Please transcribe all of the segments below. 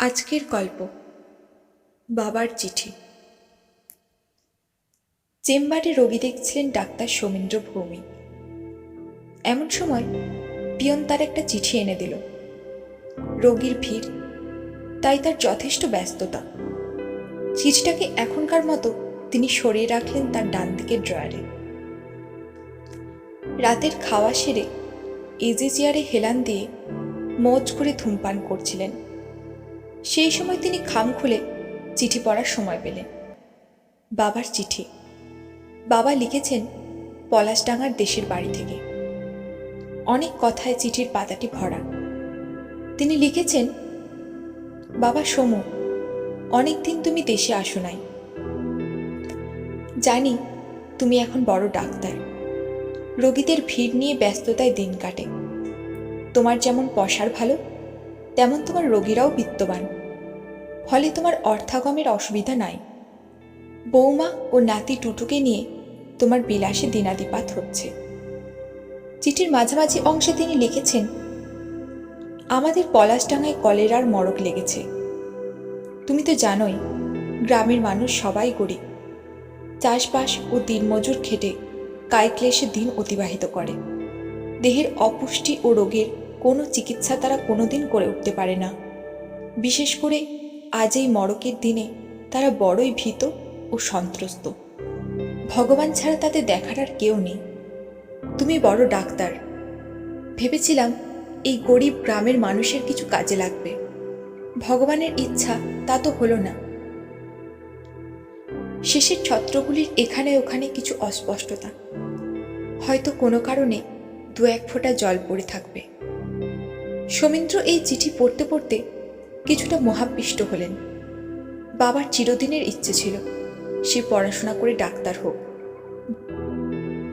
আজকের গল্প বাবার চিঠি। চেম্বারে রোগী দেখছিলেন ডাক্তার সৌমেন্দ্র ভৌমিক। এমন সময় পিয়ন তার একটা চিঠি এনে দিল। রোগীর ভিড়, তাই তার যথেষ্ট ব্যস্ততা। চিঠিটাকে এখনকার মতো তিনি সরিয়ে রাখলেন তার ডান দিকের ড্রয়ারে। রাতের খাওয়া সেরে ইজি চেয়ারে হেলান দিয়ে মৌজ করে ধূমপান করছিলেন। সেই সময় তিনি খাম খুলে চিঠি পড়ার সময় পেলেন। বাবার চিঠি। বাবা লিখেছেন পলাশডাঙ্গার দেশের বাড়ি থেকে। অনেক কথায় চিঠির পাতাটি ভরা। তিনি লিখেছেন, বাবা সোমু, অনেকদিন তুমি দেশে আসো নাই। জানি তুমি এখন বড় ডাক্তার, রোগীদের ভিড় নিয়ে ব্যস্ততায় দিন কাটে। তোমার যেমন পসার ভালো, তেমন তোমার রোগীরাও বিত্তবান, ফলে তোমার অর্থাগমের অসুবিধা নাই। বৌমা ও নাতি টুটুকে নিয়ে তোমার বিলাসে দিনাদিপাত হচ্ছে। চিঠির মাঝামাঝি অংশে তিনি লিখেছেন, আমাদের পলাশডাঙ্গায় কলেরার মড়ক লেগেছে। তুমি তো জানোই, গ্রামের মানুষ সবাই গরিব। চাষবাস ও দিনমজুর খেটে কায়ক্লেশে দিন অতিবাহিত করে। দেহের অপুষ্টি ও রোগের কোনো চিকিৎসা তারা কোনোদিন করে উঠতে পারে না। বিশেষ করে আজ এই মড়কের দিনে তারা বড়ই ভীত ও সন্ত্রস্ত। ভগবান ছাড়া তাদের দেখার আর কেউ নেই। তুমি বড় ডাক্তার, ভেবেছিলাম এই গরিব গ্রামের মানুষের কিছু কাজে লাগবে। ভগবানের ইচ্ছা তা তো হলো না। শেষের ছত্রগুলির এখানে ওখানে কিছু অস্পষ্টতা, হয়তো কোনো কারণে দু এক ফোঁটা জল পড়ে থাকবে। সৌমেন্দ্র এই চিঠি পড়তে পড়তে কিছুটা মোহাবিষ্ট হলেন। বাবার চিরদিনের ইচ্ছে ছিল সে পড়াশোনা করে ডাক্তার হোক।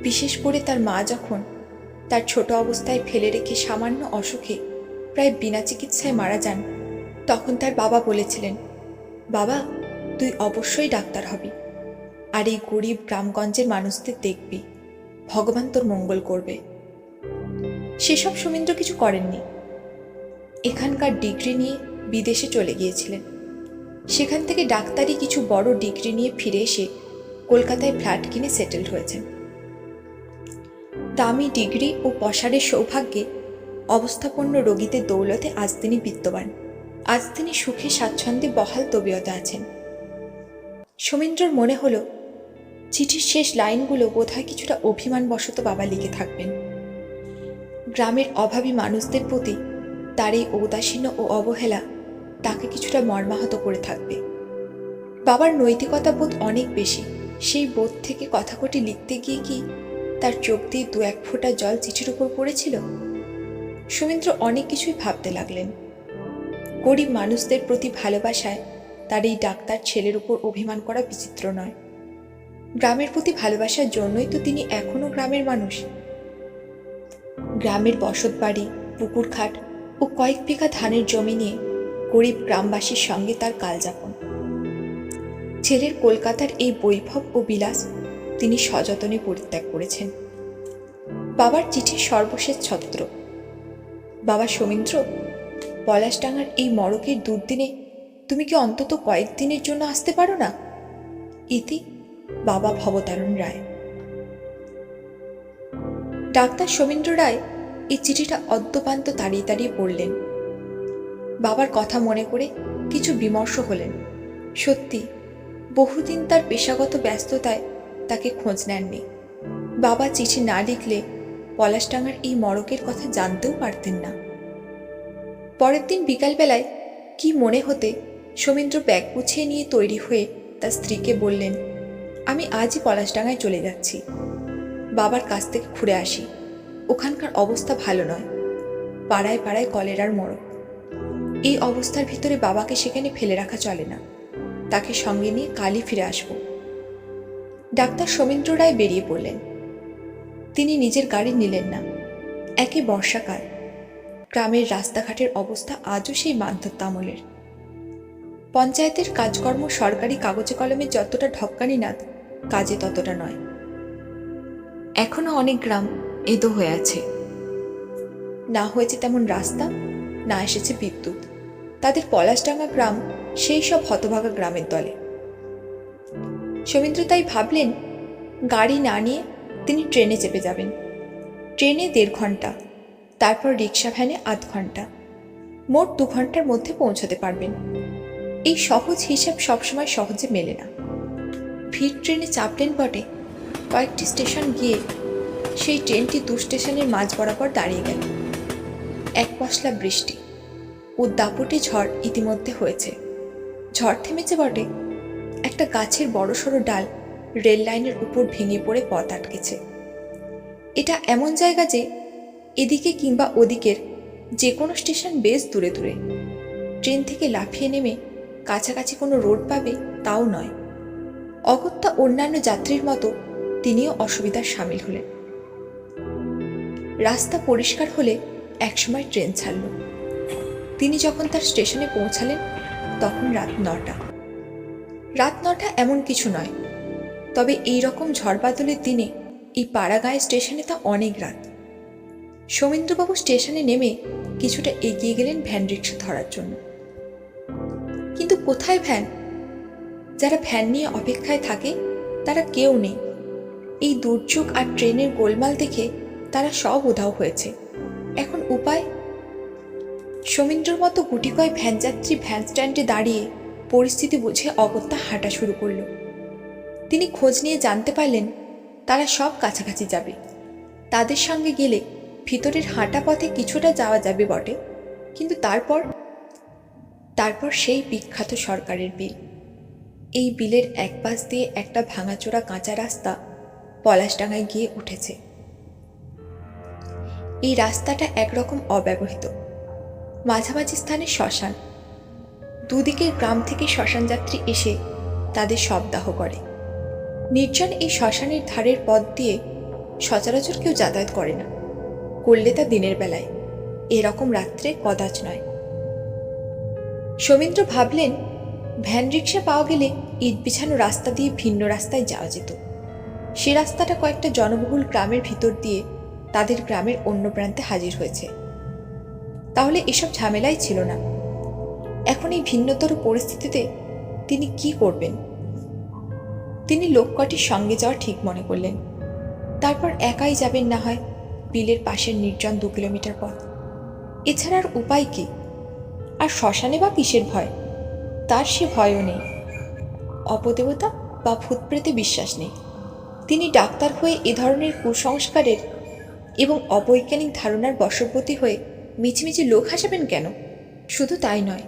বিশেষ করে তার মা যখন তার ছোট অবস্থায় ফেলে রেখে সামান্য অসুখে প্রায় বিনা চিকিৎসায় মারা যান, তখন তার বাবা বলেছিলেন, বাবা তুই অবশ্যই ডাক্তার হবি, আর এই গরিব গ্রামগঞ্জের মানুষদের দেখবি, ভগবান তোর মঙ্গল করবে। সেসব সৌমেন্দ্র কিছু করেননি। এখানকার ডিগ্রি নিয়ে বিদেশে চলে গিয়েছিলেন। সেখান থেকে ডাক্তারি কিছু বড় ডিগ্রি নিয়ে ফিরে এসে কলকাতায় ফ্ল্যাট কিনে সেটেলড হয়েছেন। দামি ডিগ্রি ও পসারের সৌভাগ্যে অবস্থাপন্ন রোগীদের দৌলতে আজ তিনি বিত্তবান। আজ তিনি সুখে স্বাচ্ছন্দ্যে বহাল তবিয়তে আছেন। সৌমেন্দ্রর মনে হলো চিঠির শেষ লাইনগুলো বোধহয় কিছুটা অভিমানবশত বাবা লিখে থাকবেন। গ্রামের অভাবী মানুষদের প্রতি তার এই ঔদাসীন্য ও অবহেলা তাকে কিছুটা মর্মাহত করে থাকবে। বাবার নৈতিকতা বোধ অনেক বেশি। সেই বোধ থেকে কথা কটি লিখতে গিয়ে কি তার চোখ দিয়ে দু এক ফোঁটা জল চিঠির উপর পড়েছিল? সৌমেন্দ্র অনেক কিছুই ভাবতে লাগলেন। গরিব মানুষদের প্রতি ভালোবাসায় তার এই ডাক্তার ছেলের উপর অভিমান করা বিচিত্র নয়। গ্রামের প্রতি ভালোবাসার জন্যই তো তিনি এখনো গ্রামের মানুষ। গ্রামের বসত বাড়ি, পুকুরঘাট ও কয়েক বিঘা ধানের জমি নিয়ে গরিব গ্রামবাসীর সঙ্গে তার কালযাপন। ছেলের কলকাতার এই বৈভব ও বিলাস তিনি সযত্নে পরিত্যাগ করেছেন। বাবার চিঠির সর্বশেষ ছত্র, বাবা সৌমেন্দ্র, পলাশডাঙ্গার এই মড়কের দুর্দিনে তুমি কি অন্তত কয়েকদিনের জন্য আসতে পারো না? ইতি বাবা ভবতারণ রায়। ডাক্তার সৌমেন্দ্র রায় এই চিঠিটা অদ্যপান্ত তাড়িয়ে তাড়িয়ে পড়লেন। বাবার কথা মনে করে কিছু বিমর্ষ হলেন। সত্যি বহুদিন তার পেশাগত ব্যস্ততায় তাকে খোঁজ নেননি। বাবা চিঠি না লিখলে পলাশডাঙ্গার এই মড়কের কথা জানতেও পারতেন না। পরের দিন বিকালবেলায় কি মনে হতে সৌমেন্দ্র ব্যাগ গুছিয়ে নিয়ে তৈরি হয়ে তার স্ত্রীকে বললেন, আমি আজই পলাশডাঙ্গায় চলে যাচ্ছি। বাবার কাছ থেকে ঘুরে আসি। ওখানকার অবস্থা ভালো নয়। পাড়ায় পাড়ায় কলেরার মড়ক। এই অবস্থার ভিতরে বাবাকে সেখানে ফেলে রাখা চলে না। তাকে সঙ্গে নিয়ে কালই ফিরে আসব। ডাক্তার সৌমেন্দ্র রায় বেরিয়ে পড়লেন। তিনি নিজের গাড়ি নিলেন না। একে বর্ষাকাল। গ্রামের রাস্তাঘাটের অবস্থা আজও সেই মানধত্তা আমলের। পঞ্চায়েতের কাজকর্ম সরকারি কাগজে কলমে যতটা ঢক্কানিনাদ, কাজে ততটা নয়। এখনো অনেক গ্রাম এদো হয়ে আছে। না হয়েছে তেমন রাস্তা, না এসেছে বিদ্যুৎ। তাদের পলাশডাঙ্গা গ্রাম সেই সব হতভাগা গ্রামের দলে। শমীন্দ্র তাই ভাবলেন, গাড়ি না নিয়ে তিনি ট্রেনে চেপে যাবেন। ট্রেনে 1.5 ঘন্টা, তারপর রিক্সা ভ্যানে 1/2 ঘন্টা, মোট 2 ঘন্টার মধ্যে পৌঁছাতে পারবেন। এই সহজ হিসাব সবসময় সহজে মেলে না। ভিড় ট্রেনে চাপলেন বটে, কয়েকটি স্টেশন গিয়ে সেই ট্রেনটি 2 স্টেশনের মাঝ বরাবর দাঁড়িয়ে গেল। এক পশলা বৃষ্টি ও দাপটে ঝড় ইতিমধ্যে হয়েছে। ঝড় থেমেছে বটে, একটা গাছের বড়সড় ডাল রেল লাইনের উপর ভেঙে পড়ে পথ আটকেছে। এটা এমন জায়গা যে এদিকে কিংবা ওদিকের যে কোনো স্টেশন বেশ দূরে দূরে। ট্রেন থেকে লাফিয়ে নেমে কাছাকাছি কোনো রোড পাবে তাও নয়। অগত্যা অন্যান্য যাত্রীর মতো তিনিও অসুবিধার সামিল হলেন। রাস্তা পরিষ্কার হলে একসময় ট্রেন ছাড়ল। তিনি যখন তার স্টেশনে পৌঁছালেন তখন রাত 9টা। রাত 9টা এমন কিছু নয়, তবে এই রকম ঝড় বাদলের দিনে এই পাড়াগাঁয়ের স্টেশনে তা অনেক রাত। শমীন্দ্রবাবু স্টেশনে নেমে কিছুটা এগিয়ে গেলেন ভ্যান রিক্সা ধরার জন্য। কিন্তু কোথায় ভ্যান? যারা ভ্যান নিয়ে অপেক্ষায় থাকে তারা কেউ নেই। এই দুর্যোগ আর ট্রেনের গোলমাল দেখে তারা সব উধাও হয়েছে। এখন উপায়? শমীন্দ্রর মতো গুটিকয় ভ্যান যাত্রী ভ্যান স্ট্যান্ডে দাঁড়িয়ে পরিস্থিতি বুঝে অগত্যা হাঁটা শুরু করল। তিনি খোঁজ নিয়ে জানতে পারলেন তারা সব কাছাকাছি যাবে। তাদের সঙ্গে গেলে ভিতরের হাঁটা পথে কিছুটা যাওয়া যাবে বটে, কিন্তু তারপর সেই বিখ্যাত সরকারের বিল। এই বিলের এক পাশ দিয়ে একটা ভাঙাচোরা কাঁচা রাস্তা পলাশডাঙ্গায় গিয়ে উঠেছে। এই রাস্তাটা একরকম অব্যবহৃত। মাঝামাঝি স্থানে শ্মশান। দুদিকের গ্রাম থেকে শ্মশান যাত্রী এসে তাদের শবদাহ করে। নির্জন এই শ্মশানের ধারের পথ দিয়ে সচরাচর কেউ যাতায়াত করে না, করলে তা দিনের বেলায়, এরকম রাত্রে কদাচ নয়। শমীন্দ্র ভাবলেন, ভ্যান রিক্সা পাওয়া গেলে ইট বিছানো রাস্তা দিয়ে ভিন্ন রাস্তায় যাওয়া যেত। সে রাস্তাটা কয়েকটা জনবহুল গ্রামের ভিতর দিয়ে তাদের গ্রামের অন্য প্রান্তে হাজির হয়েছে। তাহলে এসব ঝামেলাই ছিল না। এখন এই ভিন্নতর পরিস্থিতিতে তিনি কি করবেন? তিনি লোক কটির সঙ্গে যাওয়া ঠিক মনে করলেন। তারপর একাই যাবেন না হয় বিলের পাশের নির্জন 2 কিলোমিটার পথ। এছাড়া আর উপায় কি? আর শ্মশানে বা কিসের ভয়? তার সে ভয়ও নেই। অপদেবতা বা ভূতপ্রেতে বিশ্বাস নেই। তিনি ডাক্তার হয়ে এ ধরনের কুসংস্কারের এবং অবৈজ্ঞানিক ধারণার বশবর্তী হয়ে মিছিমিছি লোক হাসাবেন কেন? শুধু তাই নয়,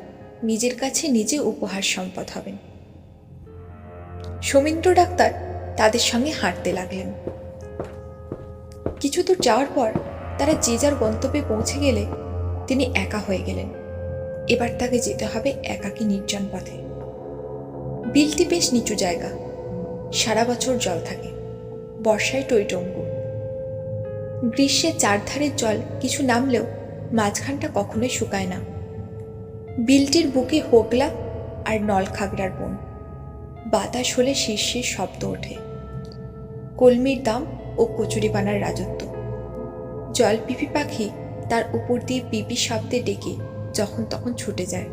নিজের কাছে নিজে উপহার সম্পদ হবেন। শমীন্দ্র ডাক্তার তাদের সঙ্গে হাঁটতে লাগলেন। কিছু দূর যাওয়ার পর তারা যে যার গন্তব্যে পৌঁছে গেলে তিনি একা হয়ে গেলেন। এবার তাকে যেতে হবে একাকী নির্জন পথে। বিলটি বেশ নিচু জায়গা, সারা বছর জল থাকে, বর্ষায় টইটম্বুর। গ্রীষ্মে চারধারের জল কিছু নামলেও মাঝখানটা কখনোই শুকায় না। বিলটির বুকে হোগলা আর নলখাগড়ার বন। বাতাস হলে শিরশির শব্দ ওঠে। কলমির দাম ও কচুরিপানার রাজত্ব। জলপিপি পাখি তার উপর দিয়ে পিপি শব্দে ডেকে যখন তখন ছুটে যায়।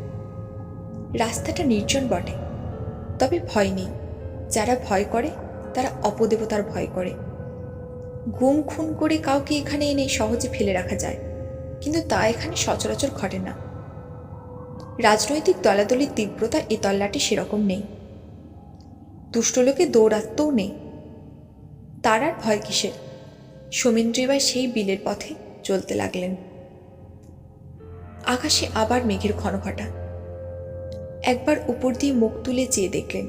রাস্তাটা নির্জন বটে, তবে ভয় নেই। যারা ভয় করে তারা অপদেবতার ভয় করে। গুম খুন করে কাউকে এখানে এনে সহজে ফেলে রাখা যায়, কিন্তু তা এখানে সচরাচর ঘটে না। রাজনৈতিক দলাদলির তীব্রতা এ তল্লাটে সেরকম নেই। দুষ্ট লোকে দৌরাত্মও নেই। তার আর ভয় কিসের? শমীন্দ্র এবার সেই বিলের পথে চলতে লাগলেন। আকাশে আবার মেঘের ঘনঘটা। একবার উপর দিয়ে মুখ তুলে চেয়ে দেখলেন।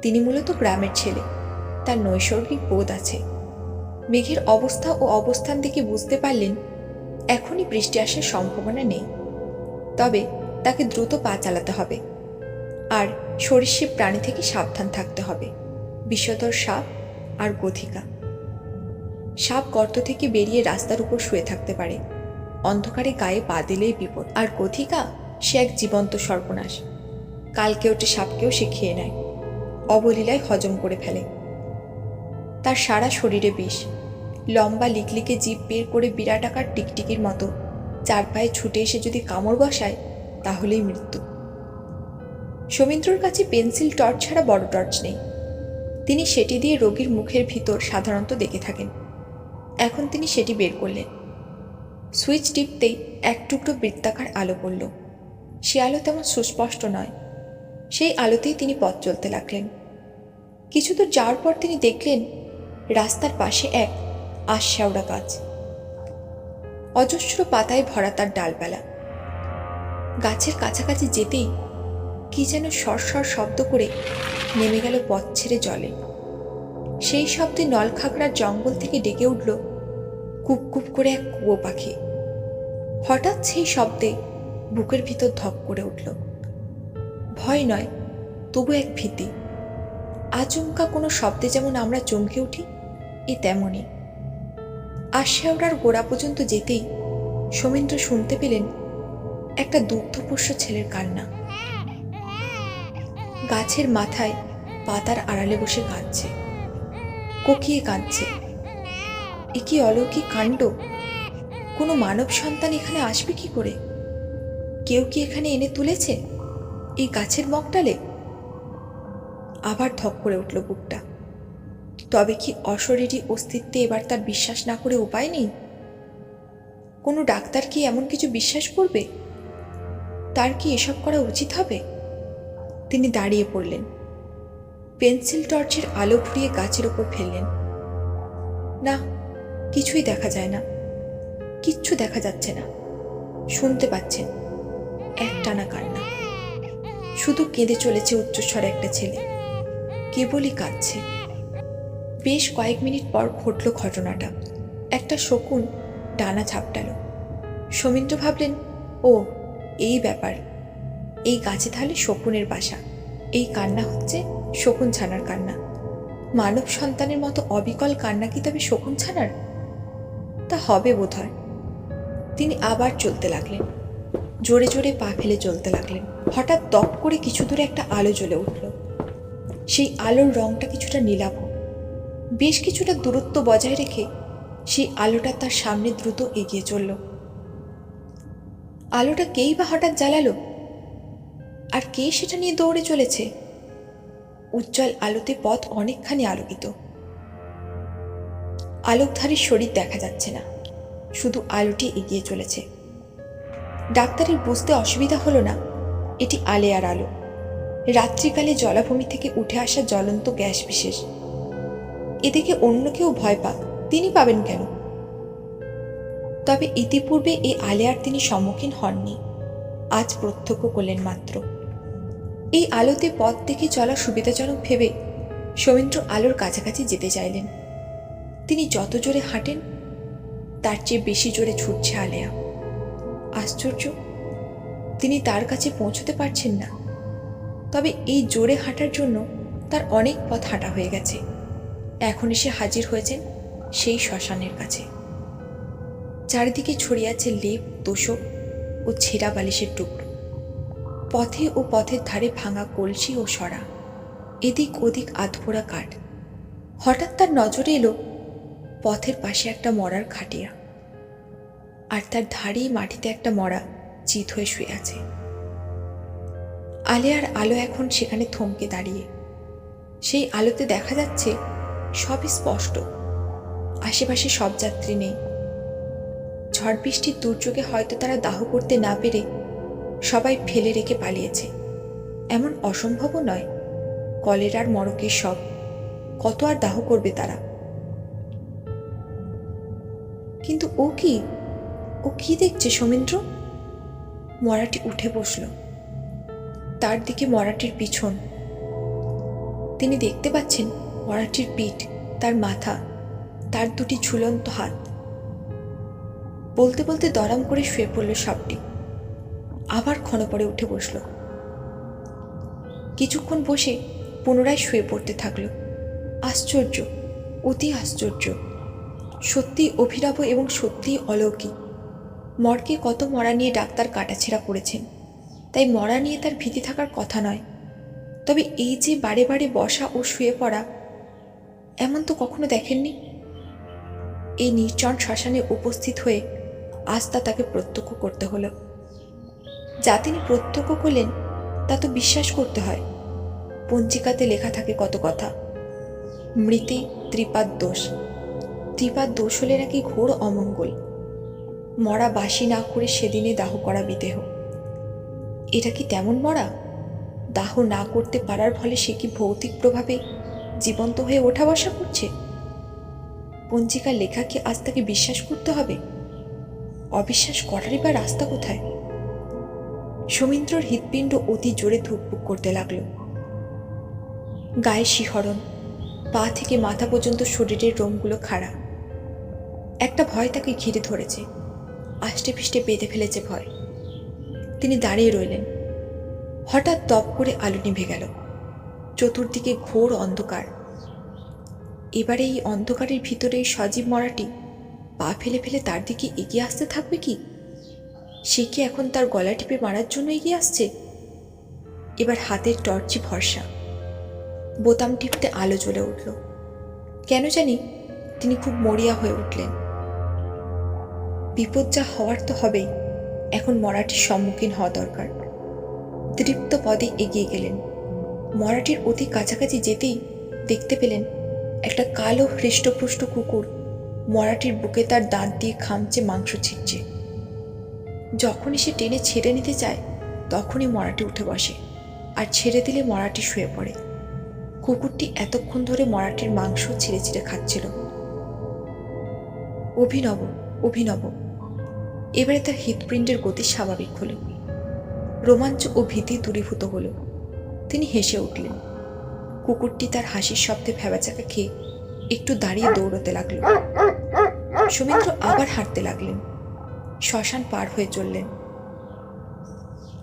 তিনি মূলত গ্রামের ছেলে, তার নৈসর্গিক বোধ আছে। মেঘের অবস্থা ও অবস্থান দেখে বুঝতে পারলেন এখনই বৃষ্টি আসার সম্ভাবনা নেই। তবে তাকে দ্রুত পা চালাতে হবে, আর সরীসৃপ প্রাণী থেকে সাবধান থাকতে হবে। বিষধর সাপ আর গথিকা। সাপ গর্ত থেকে বেরিয়ে রাস্তার উপর শুয়ে থাকতে পারে, অন্ধকারে গায়ে পা দিলেই বিপদ। আর গথিকা, সে এক জীবন্ত সর্বনাশ। কালকে ওঠে সাপকেও সে খেয়ে নেয়, অবলীলায় হজম করে ফেলে। তার সারা শরীরে বিষ। লম্বা লিকলিকে জিভ বের করে বিরাট আকার টিকটিকির মতো চার পায়ে ছুটে এসে যদি কামড় বসায়, তাহলেই মৃত্যু। সৌমিত্রর কাছে পেন্সিল টর্চ ছাড়া বড় টর্চ নেই। তিনি সেটি দিয়ে রোগীর মুখের ভিতর সাধারণত দেখে থাকেন। এখন তিনি সেটি বের করলেন। সুইচ টিপতেই এক টুকরো বৃত্তাকার আলো পড়ল। সে আলো তেমন সুস্পষ্ট নয়। সেই আলোতেই তিনি পথ চলতে লাগলেন। কিছু দূর যাওয়ার পর তিনি দেখলেন রাস্তার পাশে এক আশশাওড়া গাছ। অজস্র পাতায় ভরা তার ডালপালা। গাছের কাছাকাছি যেতেই কি যেন সরসর শব্দ করে নেমে গেল পথ ছেড়ে জলে। সেই শব্দে নলখাগড়ার জঙ্গল থেকে ডেকে উঠল কুপ কুপ করে এক কুয়ো পাখি। হঠাৎ সেই শব্দে বুকের ভিতর ধক করে উঠল। ভয় নয়, তবু এক ভীতি। আচমকা কোনো শব্দে যেমন আমরা চমকে উঠি, এ তেমনই। আশশাওড়ার গোড়া পর্যন্ত যেতেই সৌমিত্র শুনতে পেলেন একটা দুগ্ধপোষ্য ছেলের কান্না। গাছের মাথায় পাতার আড়ালে বসে কাঁদছে, কোকিয়ে কাঁদছে। এ কি অলৌকিক কাণ্ড! কোনো মানব সন্তান এখানে আসবে কি করে? কেউ কি এখানে এনে তুলেছে এই গাছের মগডালে? আবার ধক করে উঠল বুকটা। তবে কি অশরীরী অস্তিত্বে এবার তার বিশ্বাস না করে উপায় নেই? কোনো ডাক্তার কি এমন কিছু বিশ্বাস করবে? তার কি এসব করা উচিত হবে? তিনি দাঁড়িয়ে পড়লেন। পেন্সিল টর্চের আলো ফুরিয়ে গাছের ওপর ফেললেন। না, কিছুই দেখা যায় না। কিচ্ছু দেখা যাচ্ছে না। শুনতে পাচ্ছেন একটানা কান্না। শুধু কেঁদে চলেছে উচ্চস্বরে একটা ছেলে, কেবলই কাঁদছে। বেশ কয়েক মিনিট পর ঘটল ঘটনাটা। একটা শকুন ডানা ঝাপটাল। সৌমিত্র ভাবলেন, ও এই ব্যাপার, এই গাছে তাহলে শকুনের বাসা। এই কান্না হচ্ছে শকুন ছানার কান্না। মানব সন্তানের মতো অবিকল কান্না কি তবে শকুন ছানার? তা হবে বোধ হয়। তিনি আবার চলতে লাগলেন, জোরে জোরে পা ফেলে চলতে লাগলেন। হঠাৎ দপ করে কিছু দূরে একটা আলো জ্বলে উঠল। সেই আলোর রংটা কিছুটা নীলাভ। বেশ কিছুটা দূরত্ব বজায় রেখে সেই আলোটা তার সামনে দ্রুত এগিয়ে চলল। আলোটা কেই বা হঠাৎ জ্বালালো, আর কে সেটা নিয়ে দৌড়ে চলেছে? উজ্জ্বল আলোতে পথ অনেকখানি আলোকিত। আলোকধারীর শরীর দেখা যাচ্ছে না, শুধু আলোটি এগিয়ে চলেছে। ডাক্তারের বুঝতে অসুবিধা হলো না এটি আলেয়ার আলো, রাত্রিকালে জলাভূমি থেকে উঠে আসা জ্বলন্ত গ্যাস বিশেষ। এদিকে অন্য কেউ ভয় পাক, তিনি পাবেন কেন? তবে ইতিপূর্বে এই আলেয়ার তিনি সম্মুখীন হননি, আজ প্রত্যক্ষ করলেন মাত্র। এই আলোতে পথ দেখে চলা সুবিধাজনক ভেবে সৌমিত্র আলোর কাছাকাছি যেতে চাইলেন। তিনি যত জোরে হাঁটেন তার চেয়ে বেশি জোরে ছুটছে আলেয়া। আশ্চর্য, তিনি তার কাছে পৌঁছতে পারছেন না। তবে এই জোরে হাঁটার জন্য তার অনেক পথ হাঁটা হয়ে গেছে। এখন এসে হাজির হয়েছেন সেই শ্মশানের কাছে। চারিদিকে ছড়িয়ে আছে লেপ, তোষক ও ছেঁড়া বালিশের টুকরো। পথে ও পথের ধারে ভাঙা কলসি ও সরা, এদিক ওদিক আধপোড়া কাঠ। হঠাৎ তার নজরে এলো পথের পাশে একটা মরার খাটিয়া, আর তার ধারেই মাটিতে একটা মরা চিত হয়ে শুয়ে আছে। আলেয়ার আলো এখন সেখানে থমকে দাঁড়িয়ে। সেই আলোতে দেখা যাচ্ছে সবই স্পষ্ট। আশেপাশে সব যাত্রী নেই। ঝড় বৃষ্টির দুর্যোগে হয়তো তারা দাহ করতে না পেরে সবাই ফেলে রেখে পালিয়েছে। এমন অসম্ভবও নয়। কলেরার মড়কের সব, কত আর দাহ করবে তারা? কিন্তু ও কি দেখছে সৌমিত্র? মরাটি উঠে বসল। তার দিকে মরাটির পিছন। তিনি দেখতে পাচ্ছেন মরাটির পিঠ, তার মাথা, তার দুটি ঝুলন্ত হাত। বলতে বলতে দরাম করে শুয়ে পড়ল সাপটি। আবার ক্ষণ পরে উঠে বসল। কিছুক্ষণ বসে পুনরায় শুয়ে পড়তে থাকল। আশ্চর্য, অতি আশ্চর্য, সত্যি অভিনব এবং সত্যিই অলৌকিক। মর্গে কত মরা নিয়ে ডাক্তার কাটাছেঁড়া করেছেন, তাই মরা নিয়ে তার ভীতি থাকার কথা নয়। তবে এই যে বারে বারে বসা ও শুয়ে পড়া, এমন তো কখনো দেখেননি। এই নির্জন শ্মশানে উপস্থিত হয়ে আজ তা তাকে প্রত্যক্ষ করতে হলো। যা তিনি প্রত্যক্ষ করলেন তা তো বিশ্বাস করতে হয়। পঞ্জিকাতে লেখা থাকে কত কথা। মৃতে ত্রিপাদ দোষ, ত্রিপাদ দোষ হলে নাকি ঘোর অমঙ্গল। মরা বাসি না করে সেদিনে দাহ করা বিদেহ। এটা কি তেমন মরা? দাহ না করতে পারার ফলে সে কি ভৌতিক প্রভাবে জীবন্ত হয়ে ওঠা বসা করছে? পঞ্জিকার লেখা কি আজ তাকে বিশ্বাস করতে হবে? অবিশ্বাস করারই বা রাস্তা কোথায়? সমীন্দ্রর হৃৎপিণ্ড অতি জোরে ধুকপুক করতে লাগল। গায়ে শিহরণ, পা থেকে মাথা পর্যন্ত শরীরের রোমগুলো খাড়া। একটা ভয় তাকে ঘিরে ধরেছে, আষ্টে পিষ্টে বেঁধে ফেলেছে ভয়। তিনি দাঁড়িয়ে রইলেন। হঠাৎ দপ করে আলো নিভে গেল। চতুর্দিকে ঘোর অন্ধকার। এবারে এই অন্ধকারের ভিতরে সজীব মরাটি পা ফেলে ফেলে তার দিকে এগিয়ে আসতে থাকবে কি? সে কি এখন তার গলা টিপে মারার জন্য এগিয়ে আসছে? এবার হাতের টর্চই ভরসা। বোতাম টিপতে আলো জ্বলে উঠল। কেন জানি তিনি খুব মরিয়া হয়ে উঠলেন। বিপদ যা হওয়ার তো হবেই, এখন মরাটির সম্মুখীন হওয়া দরকার। তৃপ্ত পদে এগিয়ে গেলেন। মরাটির অতি কাছাকাছি যেতেই দেখতে পেলেন একটা কালো হৃষ্টপুষ্ট কুকুর মরাটির বুকে তার দাঁত দিয়ে খামচে মাংস ছিঁড়ছে। যখনই সে টেনে ছেড়ে নিতে চায় তখনই মরাটি উঠে বসে, আর ছেড়ে দিলে মরাটি শুয়ে পড়ে। কুকুরটি এতক্ষণ ধরে মরাটির মাংস ছিঁড়ে ছিঁড়ে খাচ্ছিল। অভিনব, অভিনব। এবারে তার হৃৎপিণ্ডের গতি স্বাভাবিক হল। রোমাঞ্চ ও ভীতি দূরীভূত হল। তিনি হেসে উঠলেন। কুকুরটি তার হাসির শব্দে ভ্যাবাচাকা খেয়ে একটু দাঁড়িয়ে দৌড়তে লাগল। সমীন্দ্র আবার হাঁটতে লাগলেন। শ্মশান পার হয়ে চললেন।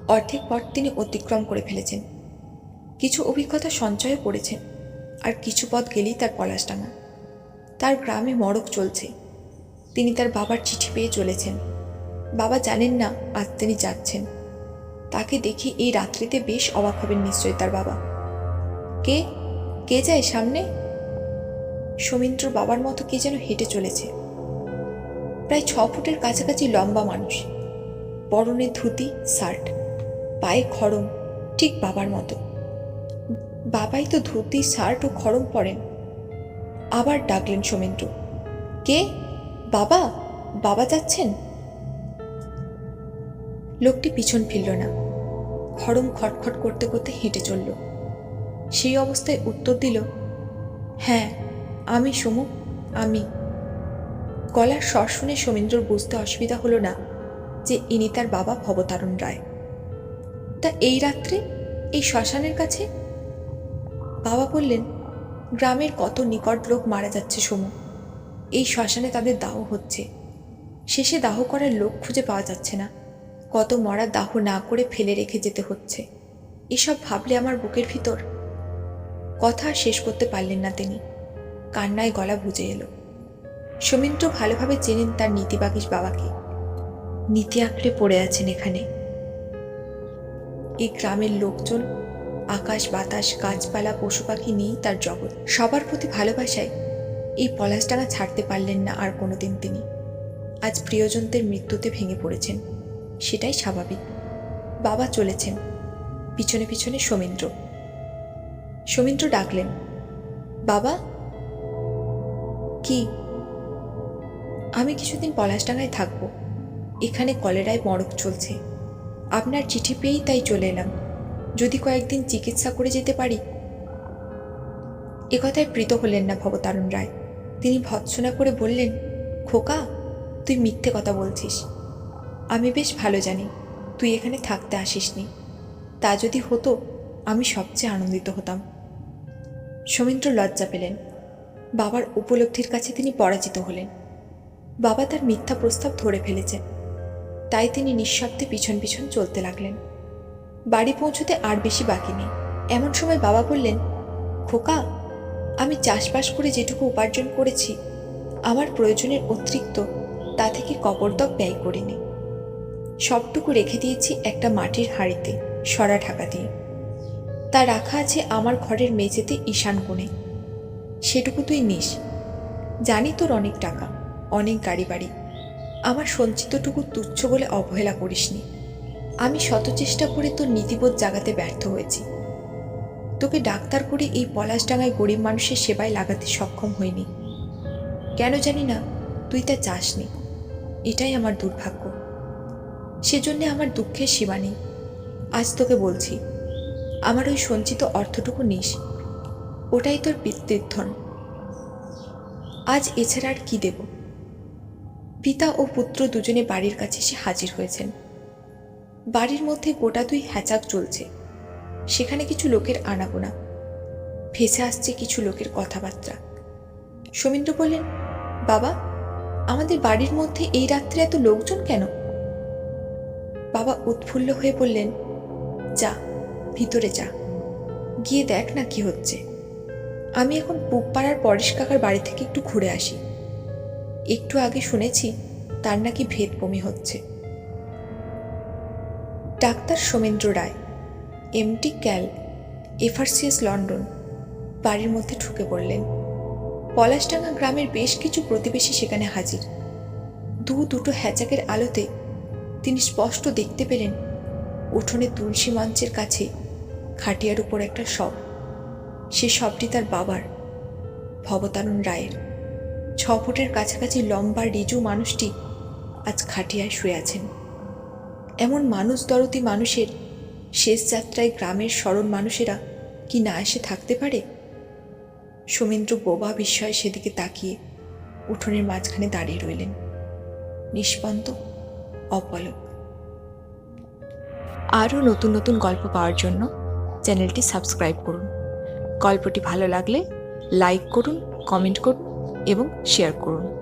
অর্ধেক পথ তিনি অতিক্রম করে ফেলেছেন। কিছু অভিজ্ঞতা সঞ্চয়ে পড়েছেন, আর কিছু পথ গেলেই তার পলাশডাঙ্গা। তার গ্রামে মড়ক চলছে। তিনি তার বাবার চিঠি পেয়ে চলেছেন। বাবা জানেন না আজ তিনি যাচ্ছেন। তাকে দেখে এই রাত্রিতে বেশ অবাক হবেন নিশ্চয়ই তার বাবা। কে কে যায় সামনে? সমীন্দ্র বাবার মতো কে যেন হেঁটে চলেছে। প্রায় 6 ফুটের কাছাকাছি লম্বা মানুষ, পরনে ধুতি শার্ট, পায়ে খড়ম, ঠিক বাবার মতো। বাবাই তো ধুতি শার্ট ও খড়ম পরেন। আবার ডাকলেন সমীন্দ্র, কে? বাবা, বাবা যাচ্ছেন? লোকটি পিছন ফিরল না। খড়ম খটখট করতে করতে হেঁটে চলল। সেই অবস্থায় উত্তর দিল, হ্যাঁ আমি সমু, আমি। গলার স্বর শুনে সমীন্দ্রর বুঝতে অসুবিধা হলো না যে ইনি তার বাবা ভবতারণ রায়। তা এই রাত্রে এই শ্মশানের কাছে? বাবা বললেন, গ্রামের কত নিকট লোক মারা যাচ্ছে সমু। এই শ্মশানে তাদের দাহ হচ্ছে। শেষে দাহ করার লোক খুঁজে পাওয়া যাচ্ছে না। কত মরা দাহ না করে ফেলে রেখে যেতে হচ্ছে। এসব ভাবলে আমার বুকের ভিতর। কথা আর শেষ করতে পারলেন না তিনি। কান্নায় গলা বুজে এলো। সমীন্দ্র ভালোভাবে চেনেন তার নীতিবাগীশ বাবাকে। নীতি আঁকড়ে পড়ে আছেন এখানে। এই গ্রামের লোকজন, আকাশ বাতাস গাছপালা পশু পাখি নিয়েই তার জগৎ। সবার প্রতি ভালোবাসায় এই পলাশডাঙ্গা ছাড়তে পারলেন না আর কোনোদিন তিনি। আজ প্রিয়জনদের মৃত্যুতে ভেঙে পড়েছেন, সেটাই স্বাভাবিক। বাবা চলেছেন, পিছনে পিছনে সমীন্দ্র। সমীন্দ্র ডাকলেন, বাবা। কি? আমি কিছুদিন পলাশডাঙ্গায় থাকবো। এখানে কলেরায় মড়ক চলছে। আপনার চিঠি পেয়েই তাই চলে এলাম। যদি কয়েকদিন চিকিৎসা করে যেতে পারি। একথায় প্রীত হলেন না ভবতারণ রায়। তিনি ভৎসনা করে বললেন, খোকা, তুই মিথ্যে কথা বলছিস। আমি বেশ ভালো জানি তুই এখানে থাকতে আসিসনি। তা যদি হতো আমি সবচেয়ে আনন্দিত হতাম। সমীন্দ্র লজ্জা পেলেন। বাবার উপলব্ধির কাছে তিনি পরাজিত হলেন। বাবা তার মিথ্যা প্রস্তাব ধরে ফেলেছেন। তাই তিনি নিঃশব্দে পিছন পিছন চলতে লাগলেন। বাড়ি পৌঁছতে আর বেশি বাকি নেই। এমন সময় বাবা বললেন, খোকা, আমি চাষবাস করে যেটুকু উপার্জন করেছি, আমার প্রয়োজনের অতিরিক্ত তা থেকে কবরদক ব্যয় করিনি। সবটুকু রেখে দিয়েছি একটা মাটির হাঁড়িতে সরা ঢাকা দিয়ে। তা রাখা আছে আমার ঘরের মেঝেতে ঈশান কোণে। সেটুকু তুই নিস। জানি তোর অনেক টাকা, অনেক গাড়ি বাড়ি। আমার সঞ্চিতটুকু তুচ্ছ বলে অবহেলা করিসনি। আমি শত চেষ্টা করে তোর নীতিবোধ জাগাতে ব্যর্থ হয়েছি। তোকে ডাক্তার করে এই পলাশডাঙ্গায় গরিব মানুষের সেবায় লাগাতে সক্ষম হইনি। কেন জানি না, তুই তা চাসনি। এটাই আমার দুর্ভাগ্য। সেজন্যে আমার দুঃখের সীমা নেই। আজ তোকে বলছি, আমার ওই সঞ্চিত অর্থটুকু নিস, ওটাই তোর পিতৃধন। আজ এছাড়া আর কি দেব? পিতা ও পুত্র দুজনে বাড়ির কাছে এসে হাজির হয়েছেন। বাড়ির মধ্যে গোটা দুই হ্যাচাক চলছে। সেখানে কিছু লোকের আনাগোনা, ভেসে আসছে কিছু লোকের কথাবার্তা। সমীন্দ্র বললেন, বাবা, আমাদের বাড়ির মধ্যে এই রাত্রে এত লোকজন কেন? বাবা উৎফুল্ল হয়ে বললেন, যা, ভিতরে যা, গিয়ে দেখ না কি হচ্ছে। আমি এখন পুবপাড়ার পরেশ কাকার বাড়ি থেকে একটু ঘুরে আসি। একটু আগে শুনেছি তার নাকি ভেদ বমি হচ্ছে। ডাক্তার সোমেন্দ্র রায়, এমটি ক্যাল, এফআরসিএস লন্ডন, বাড়ির মধ্যে ঢুকে পড়লেন। পলাশডাঙ্গা গ্রামের বেশ কিছু প্রতিবেশী সেখানে হাজির। দুটো হ্যাচাকের আলোতে তিনি স্পষ্ট দেখতে পেলেন উঠোনে তুলসী মঞ্চের কাছে খাটিয়ার উপর একটা শব। সে শবটি তার বাবার, ভবতারণ রায়ের। 6 ফুটের কাছাকাছি লম্বা রিজু মানুষটি আজ খাটিয়ায় শুয়ে আছেন। এমন মানুষ দরদি মানুষের শেষ যাত্রায় গ্রামের সরল মানুষেরা কি না এসে থাকতে পারে? সমীন্দ্র বোবা বিস্ময়ে সেদিকে তাকিয়ে উঠোনের মাঝখানে দাঁড়িয়ে রইলেন, নিষ্পন্দ, অপলক। আরও নতুন নতুন গল্প পাওয়ার জন্য চ্যানেলটি সাবস্ক্রাইব করুন। গল্পটি ভালো লাগলে লাইক করুন, কমেন্ট করুন এবং শেয়ার করুন।